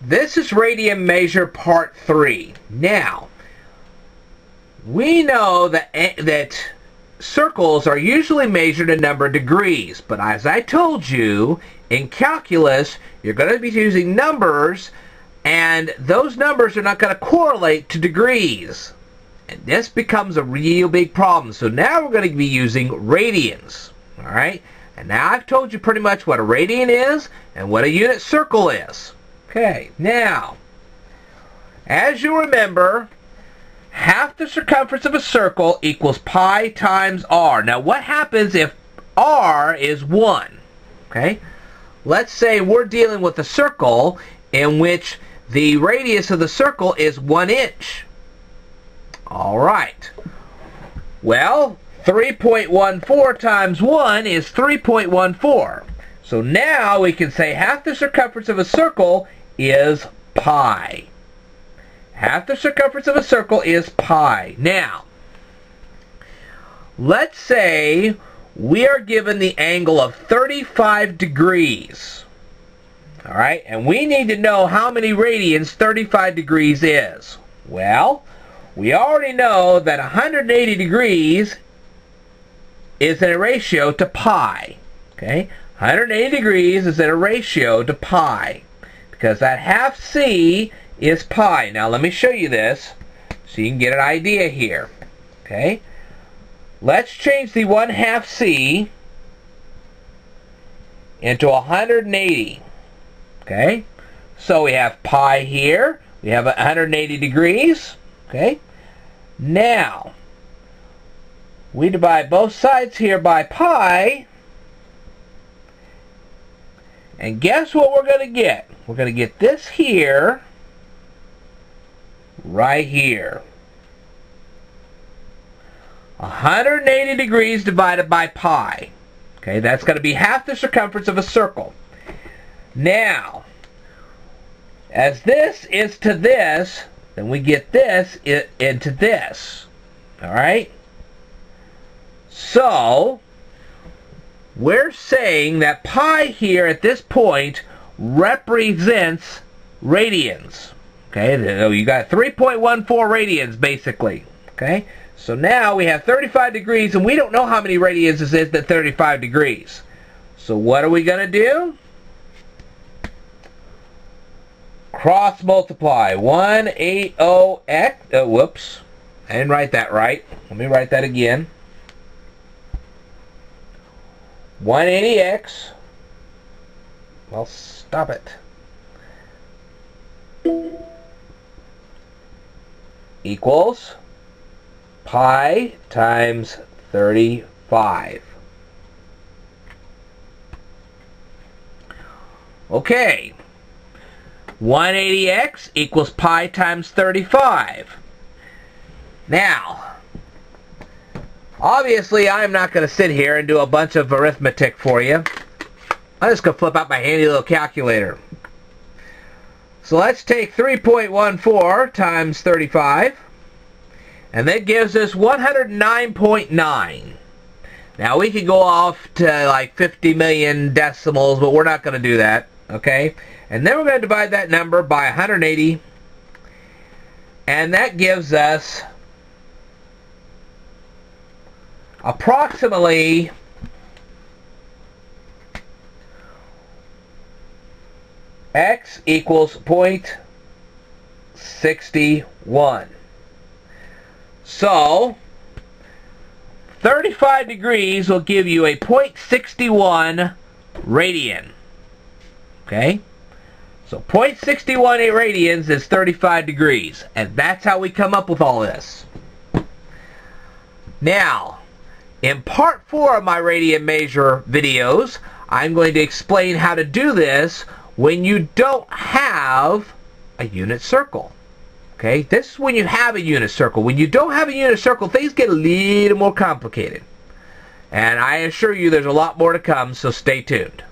this is Radian Measure Part 3. Now, we know that circles are usually measured in number of degrees, but as I told you, in calculus, you're going to be using numbers, and those numbers are not going to correlate to degrees. And this becomes a real big problem. So now we're going to be using radians. Alright? And now I've told you pretty much what a radian is and what a unit circle is. Okay, now, as you remember, half the circumference of a circle equals pi times r. Now what happens if r is 1? Okay? Let's say we're dealing with a circle in which the radius of the circle is 1 inch. Alright. Well, 3.14 times 1 is 3.14. So now we can say half the circumference of a circle is pi. Half the circumference of a circle is pi. Now, let's say we are given the angle of 35 degrees. Alright, and we need to know how many radians 35 degrees is. Well, we already know that 180 degrees is in a ratio to pi. Okay? 180 degrees is in a ratio to pi, because that half c is pi. Now let me show you this so you can get an idea here. Okay? Let's change the 1/2 c into 180. Okay? So we have pi here. We have 180 degrees. Okay? Now, we divide both sides here by pi, and guess what we're going to get? We're going to get this here, right here. 180 degrees divided by pi. Okay, that's going to be half the circumference of a circle. Now, as this is to this, then we get this into this. Alright? So, we're saying that pi here at this point represents radians. Okay, so you got 3.14 radians basically. Okay, so now we have 35 degrees, and we don't know how many radians this is at 35 degrees. So what are we going to do? Cross multiply. 180x. Whoops. I didn't write that right. Let me write that again. 180x. Well, stop it. Equals pi times 35. Okay. 180x equals pi times 35. Now, obviously I'm not going to sit here and do a bunch of arithmetic for you. I'm just going to flip out my handy little calculator. So let's take 3.14 times 35, and that gives us 109.9. Now we could go off to like 50 million decimals, but we're not going to do that. Okay? And then we're going to divide that number by 180, and that gives us approximately x equals 0.61. So 35 degrees will give you a 0.61 radian. Okay? So 0.61 radians is 35 degrees. And that's how we come up with all this. Now, in part 4 of my radian measure videos, I'm going to explain how to do this when you don't have a unit circle. Okay? This is when you have a unit circle. When you don't have a unit circle, things get a little more complicated. And I assure you there's a lot more to come, so stay tuned.